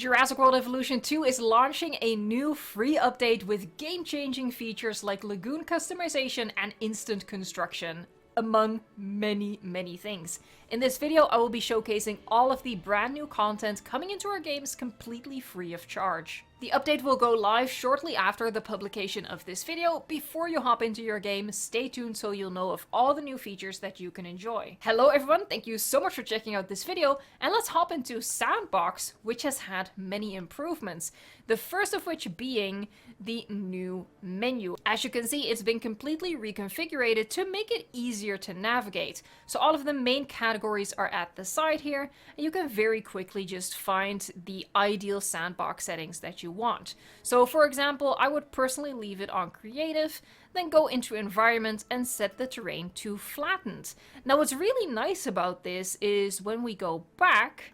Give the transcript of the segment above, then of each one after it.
Jurassic World Evolution 2 is launching a new free update with game-changing features like lagoon customization and instant construction, among many things. In this video, I will be showcasing all of the brand new content coming into our games completely free of charge. The update will go live shortly after the publication of this video. Before you hop into your game, stay tuned so you'll know of all the new features that you can enjoy. Hello everyone, thank you so much for checking out this video, and let's hop into Sandbox, which has had many improvements. The first of which being the new menu. As you can see, it's been completely reconfigured to make it easier to navigate. So all of the main categories are at the side here, and you can very quickly just find the ideal sandbox settings that you want. So for example, I would personally leave it on creative, then go into environment and set the terrain to flattened. Now what's really nice about this is when we go back,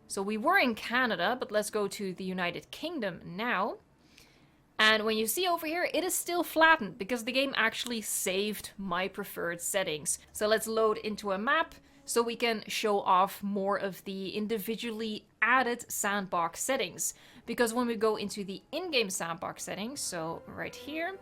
so we were in Canada, but let's go to the United Kingdom now. And when you see over here, it is still flattened because the game actually saved my preferred settings. So let's load into a map so we can show off more of the individually added sandbox settings. Because when we go into the in-game sandbox settings, so right here,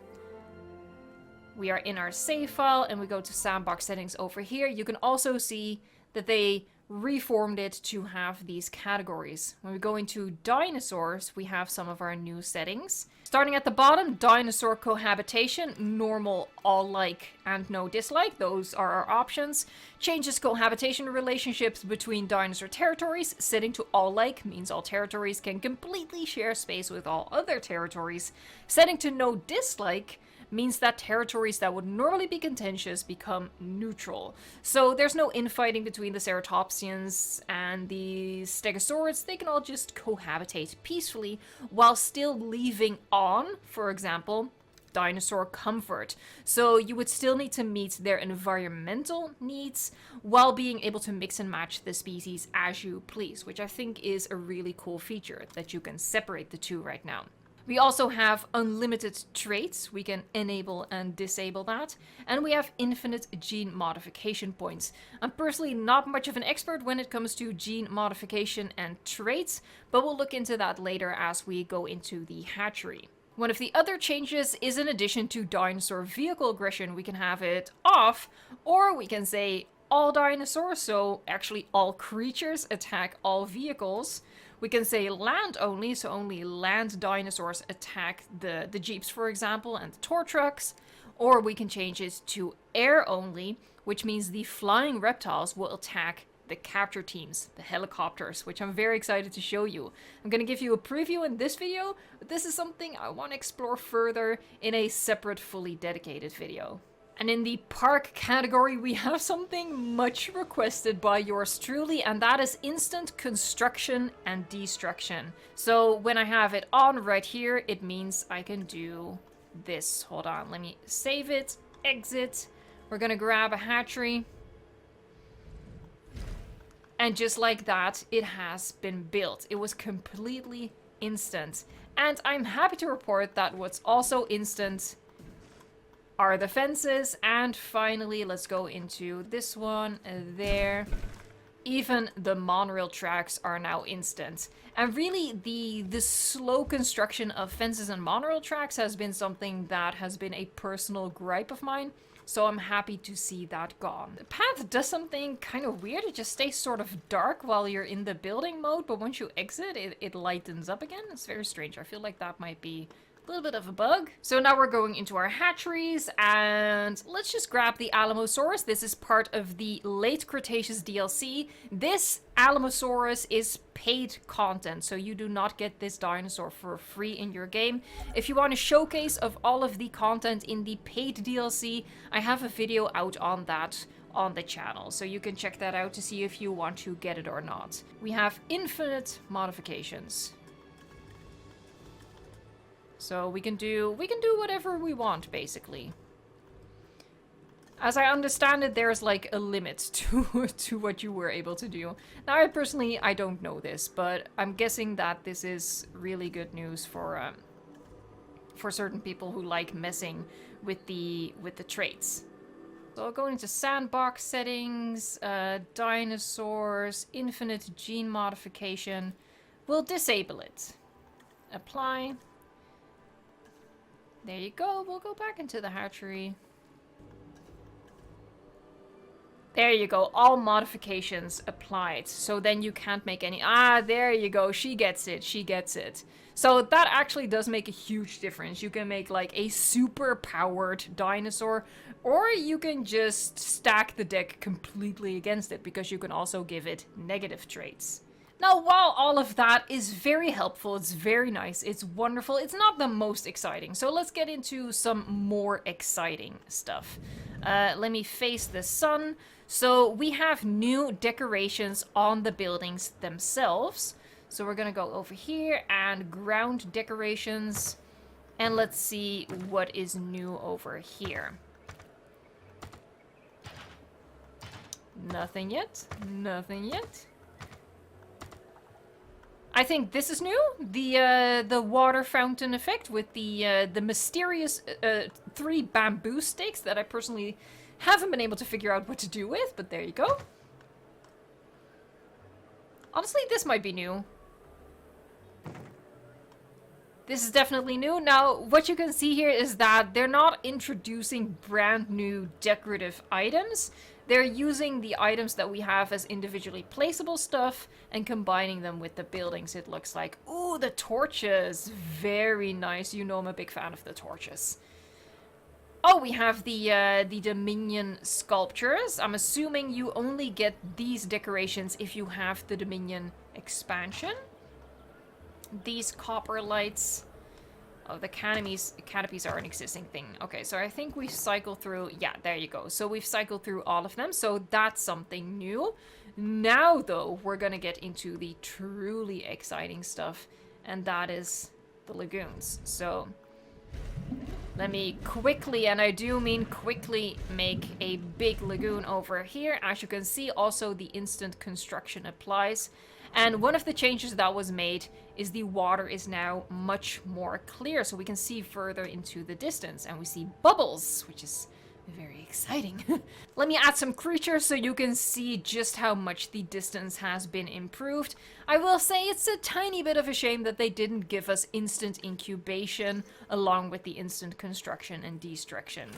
we are in our save file and we go to sandbox settings over here, you can also see that they reformed it to have these categories. When we go into dinosaurs, we have some of our new settings. Starting at the bottom, dinosaur cohabitation, normal, all like, and no dislike. Those are our options. Changes cohabitation relationships between dinosaur territories. Setting to all like means all territories can completely share space with all other territories. Setting to no dislike means that territories that would normally be contentious become neutral. So there's no infighting between the ceratopsians and the stegosaurids. They can all just cohabitate peacefully while still leaving on, for example, dinosaur comfort. So you would still need to meet their environmental needs while being able to mix and match the species as you please, which I think is a really cool feature that you can separate the two right now. We also have unlimited traits. We can enable and disable that. And we have infinite gene modification points. I'm personally not much of an expert when it comes to gene modification and traits, but we'll look into that later as we go into the hatchery. One of the other changes is in addition to dinosaur vehicle aggression, we can have it off, or we can say all dinosaurs, so actually all creatures attack all vehicles. We can say land only, so only land dinosaurs attack the jeeps, for example, and the tour trucks. Or we can change it to air only, which means the flying reptiles will attack the capture teams, the helicopters, which I'm very excited to show you. I'm going to give you a preview in this video, but this is something I want to explore further in a separate, fully dedicated video. And in the park category, we have something much requested by yours truly, and that is instant construction and destruction. So when I have it on right here, it means I can do this. Hold on, let me save it, exit. We're gonna grab a hatchery. And just like that, it has been built. It was completely instant. And I'm happy to report that what's also instant are the fences, and finally let's go into this one there. Even the monorail tracks are now instant. And really the slow construction of fences and monorail tracks has been something that has been a personal gripe of mine, so I'm happy to see that gone. The path does something kind of weird. It just stays sort of dark while you're in the building mode, but once you exit it lightens up again. It's very strange. I feel like that might be a little bit of a bug. So now we're going into our hatcheries, and let's just grab the Alamosaurus. This is part of the late Cretaceous DLC. This Alamosaurus is paid content, so you do not get this dinosaur for free in your game. If you want a showcase of all of the content in the paid DLC, I have a video out on that on the channel, so you can check that out to see if you want to get it or not. We have infinite modifications. So we can do whatever we want, basically. As I understand it, there's like a limit to what you were able to do. Now, I don't know this, but I'm guessing that this is really good news for certain people who like messing with the traits. So I'll go into sandbox settings, dinosaurs, infinite gene modification. we'll disable it. Apply. There you go. We'll go back into the hatchery. There you go. All modifications applied. So then you can't make any... Ah, there you go. She gets it. She gets it. So that actually does make a huge difference. You can make like a super powered dinosaur, or you can just stack the deck completely against it because you can also give it negative traits. Now, while all of that is very helpful, it's very nice, it's wonderful, it's not the most exciting. So let's get into some more exciting stuff. Let me face the sun. So we have new decorations on the buildings themselves. So we're gonna go over here and ground decorations. And let's see what is new over here. Nothing yet. Nothing yet. I think this is new. The water fountain effect with the mysterious 3 bamboo sticks that I personally haven't been able to figure out what to do with, but there you go. Honestly, this might be new. This is definitely new. Now, what you can see here is that they're not introducing brand new decorative items. They're using the items that we have as individually placeable stuff and combining them with the buildings, it looks like. Ooh, the torches. Very nice. You know I'm a big fan of the torches. Oh, we have the Dominion sculptures. I'm assuming you only get these decorations if you have the Dominion expansion. These copper lights. Oh, the canopies are an existing thing. Okay, so I think we cycle through... Yeah, there you go. So we've cycled through all of them. So that's something new. Now, though, we're going to get into the truly exciting stuff. And that is the lagoons. So let me quickly, and I do mean quickly, make a big lagoon over here. As you can see, also the instant construction applies. And one of the changes that was made is the water is now much more clear, so we can see further into the distance, and we see bubbles, which is very exciting. Let me add some creatures so you can see just how much the distance has been improved. I will say it's a tiny bit of a shame that they didn't give us instant incubation along with the instant construction and destruction.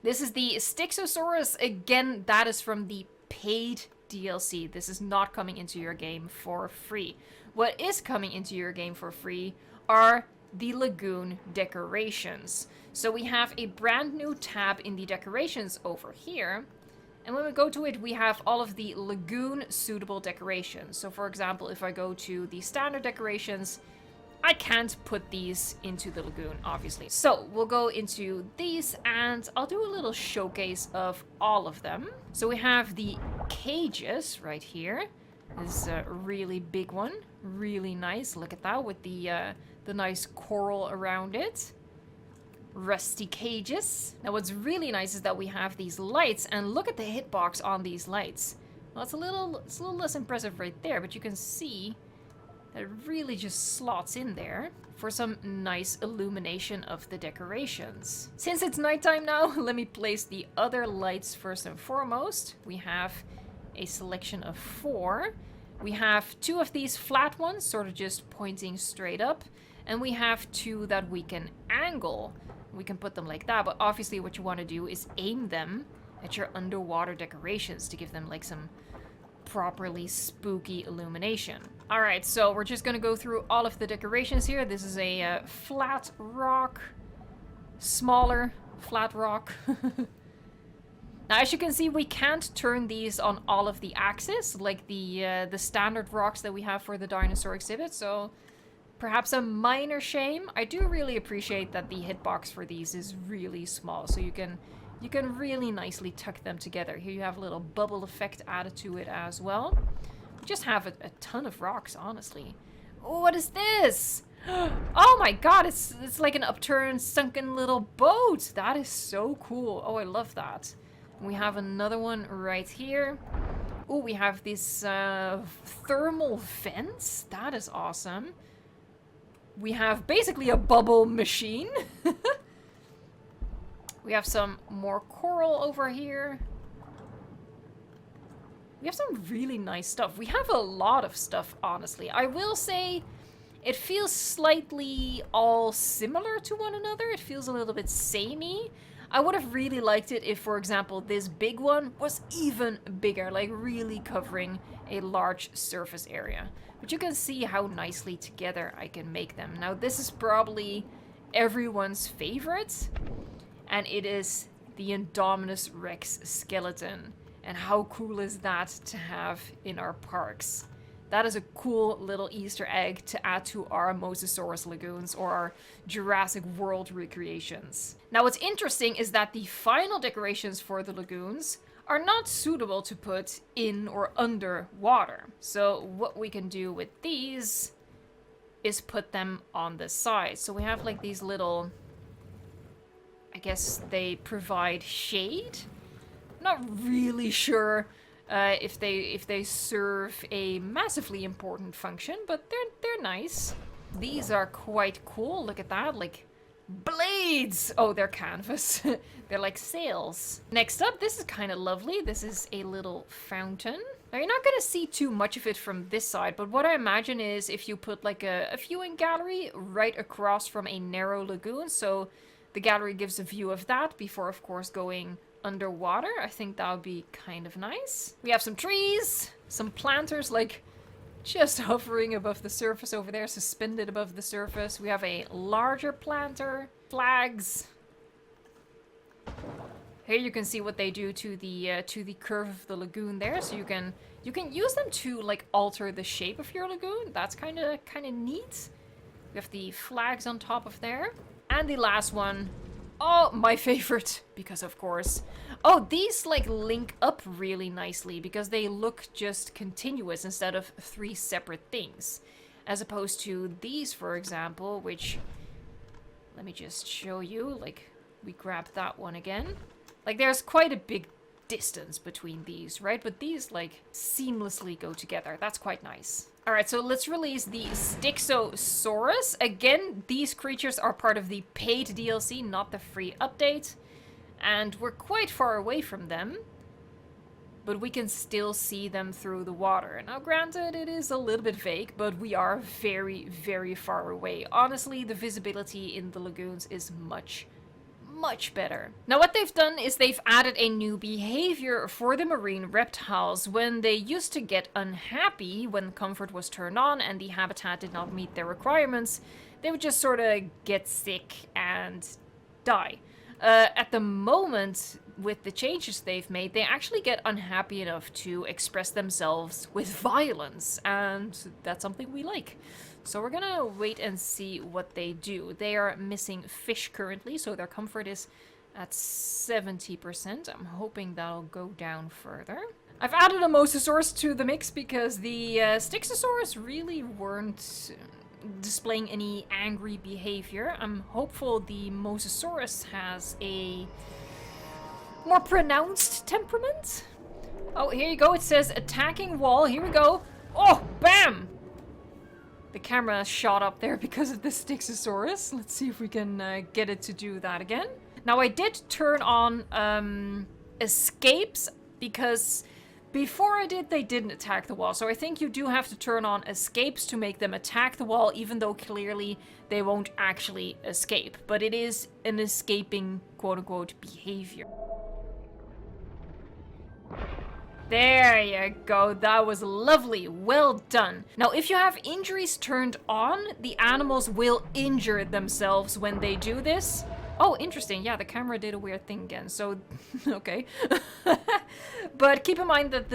This is the Styxosaurus. Again, that is from the paid DLC. This is not coming into your game for free. What is coming into your game for free are the lagoon decorations. So we have a brand new tab in the decorations over here. And when we go to it, we have all of the lagoon suitable decorations. So for example, if I go to the standard decorations, I can't put these into the lagoon, obviously. So we'll go into these and I'll do a little showcase of all of them. So we have the cages right here. This is a really big one. Really nice. Look at that with the nice coral around it. Rusty cages. Now what's really nice is that we have these lights, and look at the hitbox on these lights. Well, it's a little less impressive right there, but you can see that really just slots in there for some nice illumination of the decorations. Since it's nighttime now, let me place the other lights first and foremost. We have a selection of 4. We have 2 of these flat ones, sort of just pointing straight up, and we have 2 that we can angle. We can put them like that, but obviously what you want to do is aim them at your underwater decorations to give them like some properly spooky illumination. Alright, so we're just gonna go through all of the decorations here. This is a flat rock, smaller flat rock. Now, as you can see, we can't turn these on all of the axes, like the standard rocks that we have for the dinosaur exhibit, so perhaps a minor shame. I do really appreciate that the hitbox for these is really small, so you can really nicely tuck them together. Here you have a little bubble effect added to it as well. We just have a ton of rocks, honestly. Oh, what is this? Oh my god, it's like an upturned, sunken little boat. That is so cool. Oh, I love that. We have another one right here. Oh, we have this thermal vents. That is awesome. We have basically a bubble machine. We have some more coral over here. We have some really nice stuff. We have a lot of stuff, honestly. I will say it feels slightly all similar to one another. It feels a little bit samey. I would have really liked it if, for example, this big one was even bigger, like really covering a large surface area. But you can see how nicely together I can make them. Now, this is probably everyone's favorite, and it is the Indominus Rex skeleton. And how cool is that to have in our parks? That is a cool little Easter egg to add to our Mosasaurus lagoons or our Jurassic World recreations. Now, what's interesting is that the final decorations for the lagoons are not suitable to put in or under water. So what we can do with these is put them on the side. So we have like these little, I guess they provide shade. Not really sure if they serve a massively important function, but they're nice. These are quite cool. Look at that, like blades. Oh, they're canvas. They're like sails. Next up, this is kind of lovely. This is a little fountain. Now, you're not going to see too much of it from this side, but what I imagine is if you put like a viewing gallery right across from a narrow lagoon, so the gallery gives a view of that before, of course, going underwater. I think that would be kind of nice. We have some trees, some planters like just hovering above the surface over there, suspended above the surface. We have a larger planter, flags. Here you can see what they do to the curve of the lagoon there. So you can use them to like alter the shape of your lagoon. That's kind of neat. We have the flags on top of there. And the last one, oh, my favorite, because of course. Oh, these like link up really nicely because they look just continuous instead of three separate things. As opposed to these, for example, which, let me just show you, like we grab that one again. Like there's quite a big distance between these, right? But these like seamlessly go together. That's quite nice. All right, so let's release the Styxosaurus. Again, these creatures are part of the paid DLC, not the free update. And we're quite far away from them, but we can still see them through the water. Now, granted, it is a little bit vague, but we are very, very far away. Honestly, the visibility in the lagoons is much better. Now what they've done is they've added a new behavior for the marine reptiles. When they used to get unhappy when comfort was turned on and the habitat did not meet their requirements, they would just sort of get sick and die. At the moment, with the changes they've made, they actually get unhappy enough to express themselves with violence, and that's something we like. So we're gonna wait and see what they do. They are missing fish currently, so their comfort is at 70%. I'm hoping that'll go down further. I've added a Mosasaurus to the mix because the Styxosaurus really weren't displaying any angry behavior. I'm hopeful the Mosasaurus has a more pronounced temperament. Oh, here you go. It says attacking wall. Here we go. Oh, bam! The camera shot up there because of the Styxosaurus. Let's see if we can get it to do that again. Now, I did turn on escapes because before I did, they didn't attack the wall. So I think you do have to turn on escapes to make them attack the wall, even though clearly they won't actually escape. But it is an escaping, quote-unquote, behavior. There you go, that was lovely, well done. Now, if you have injuries turned on, the animals will injure themselves when they do this. Oh, interesting, yeah, the camera did a weird thing again, so, okay. But keep in mind that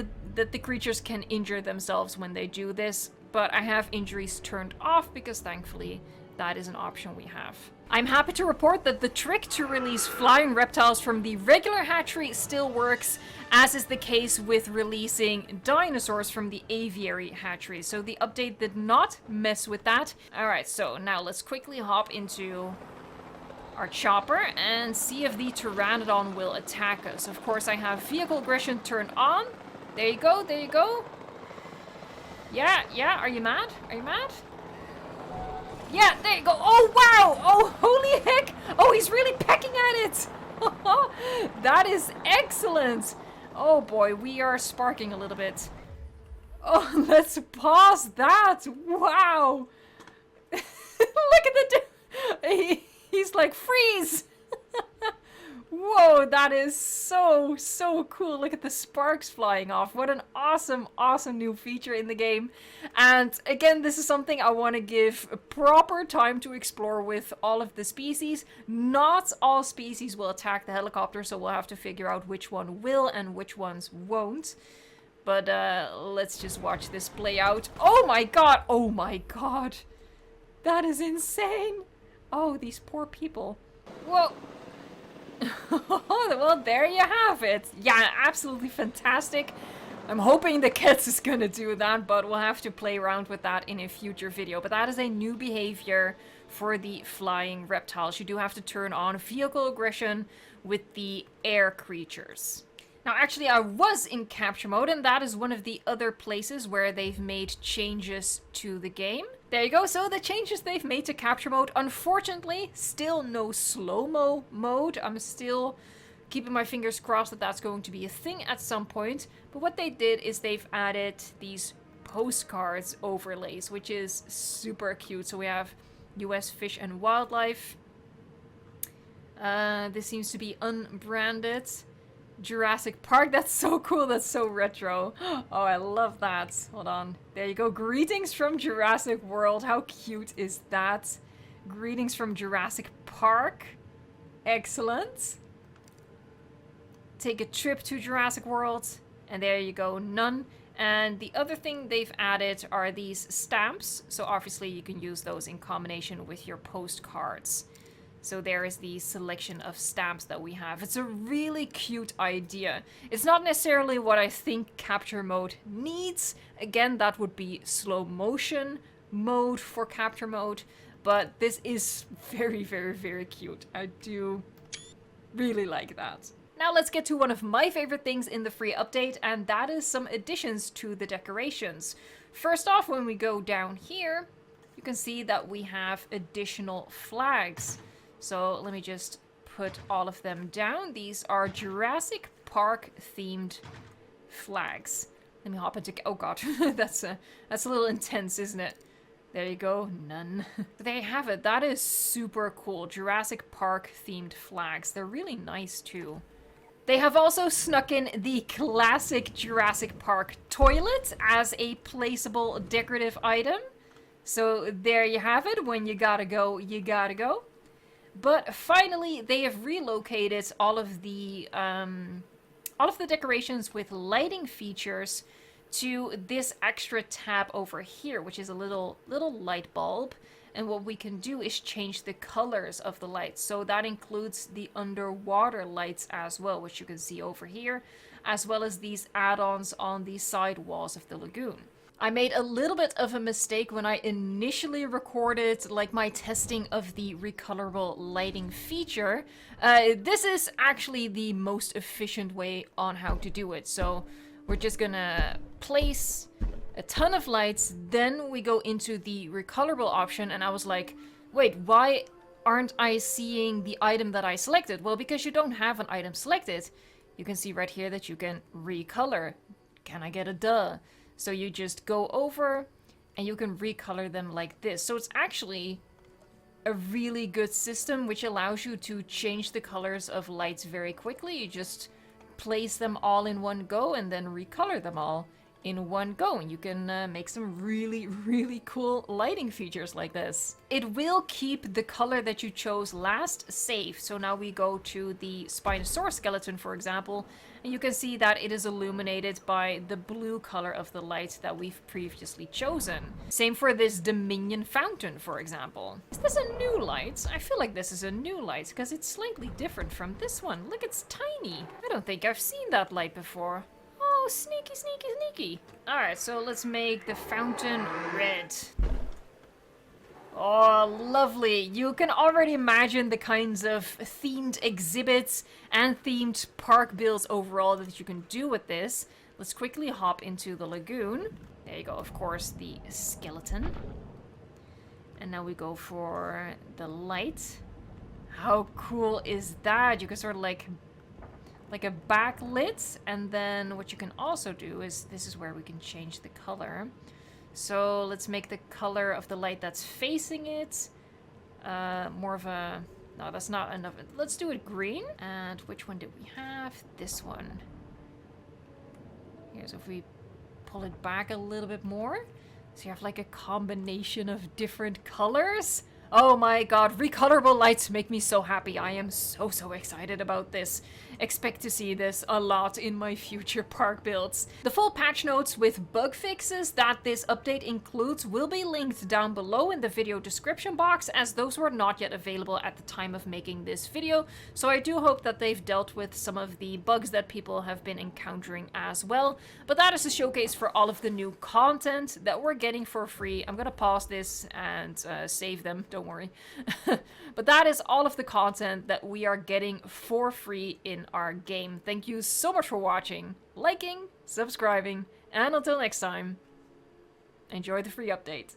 the creatures can injure themselves when they do this, but I have injuries turned off because thankfully that is an option we have. I'm happy to report that the trick to release flying reptiles from the regular hatchery still works, as is the case with releasing dinosaurs from the aviary hatchery. So the update did not mess with that. Alright, so now let's quickly hop into our chopper and see if the Pteranodon will attack us. Of course, I have vehicle aggression turned on. There you go, there you go. Yeah, are you mad? Are you mad? Yeah, there you go. Oh, wow. Oh, holy heck. Oh, he's really pecking at it. That is excellent. Oh boy, we are sparking a little bit. Oh, let's pause that. Wow. Look at the... He's like, freeze. Whoa, that is so cool. Look at the sparks flying off. What an awesome new feature in the game. And again, this is something I want to give a proper time to explore with all of the species. Not all species will attack the helicopter, so we'll have to figure out which one will and which ones won't. But let's just watch this play out. Oh my god! Oh my god! That is insane! Oh, these poor people. Whoa! Well, there you have it. Yeah, absolutely fantastic. I'm hoping the Cats is gonna do that, but we'll have to play around with that in a future video. But that is a new behavior for the flying reptiles. You do have to turn on vehicle aggression with the air creatures. Now, actually, I was in capture mode, and that is one of the other places where they've made changes to the game. There you go. So the changes they've made to capture mode, unfortunately, still no slow-mo mode. I'm still keeping my fingers crossed that that's going to be a thing at some point. But what they did is they've added these postcards overlays, which is super cute. So we have US Fish and Wildlife. This seems to be unbranded. Jurassic Park, that's so cool, that's so retro. Oh, I love that. Hold on. There you go. Greetings from Jurassic World. How cute is that? Greetings from Jurassic Park. Excellent. Take a trip to Jurassic World. And there you go. None. And the other thing they've added are these stamps. So obviously you can use those in combination with your postcards. So there is the selection of stamps that we have. It's a really cute idea. It's not necessarily what I think capture mode needs. Again, that would be slow motion mode for capture mode. But this is very cute. I do really like that. Now let's get to one of my favorite things in the free update, and that is some additions to the decorations. First off, when we go down here, you can see that we have additional flags. So let me just put all of them down. These are Jurassic Park themed flags. Let me hop into... Oh god, that's a little intense, isn't it? There you go, none. But there you have it. That is super cool. Jurassic Park themed flags. They're really nice too. They have also snuck in the classic Jurassic Park toilet as a placeable decorative item. So there you have it. When you gotta go, you gotta go. But finally, they have relocated all of the decorations with lighting features to this extra tab over here, which is a little light bulb. And what we can do is change the colors of the lights. So that includes the underwater lights as well, which you can see over here, as well as these add-ons on the side walls of the lagoon. I made a little bit of a mistake when I initially recorded like my testing of the recolorable lighting feature. This is actually the most efficient way on how to do it. So we're just gonna place a ton of lights, then we go into the recolorable option, and I was like, wait, why aren't I seeing the item that I selected? Well, because you don't have an item selected. You can see right here that you can recolor. Can I get a duh? So you just go over and you can recolor them like this. So it's actually a really good system which allows you to change the colors of lights very quickly. You just place them all in one go and then recolor them all in one go, and you can make some really cool lighting features like this. It will keep the color that you chose last safe. So now we go to the Spinosaurus skeleton, for example, and you can see that it is illuminated by the blue color of the light that we've previously chosen. Same for this Dominion fountain, for example. Is this a new light? I feel like this is a new light because it's slightly different from this one. Look, it's tiny. I don't think I've seen that light before. Oh, sneaky. Alright, so let's make the fountain red. Oh, lovely. You can already imagine the kinds of themed exhibits and themed park builds overall that you can do with this. Let's quickly hop into the lagoon. There you go, of course, the skeleton. And now we go for the light. How cool is that? You can sort of like like a backlit, and then what you can also do is, this is where we can change the color. So let's make the color of the light that's facing it more of a... No, that's not enough. Let's do it green. And which one did we have? This one. Here's if we pull it back a little bit more. So you have like a combination of different colors. Oh my god, Recolorable Lights make me so happy. I am so excited about this. Expect to see this a lot in my future park builds. The full patch notes with bug fixes that this update includes will be linked down below in the video description box, as those were not yet available at the time of making this video. So I do hope that they've dealt with some of the bugs that people have been encountering as well. But that is a showcase for all of the new content that we're getting for free. I'm gonna pause this and save them, don't worry. But that is all of the content that we are getting for free in our game. Thank you so much for watching, liking, subscribing, and until next time, enjoy the free update.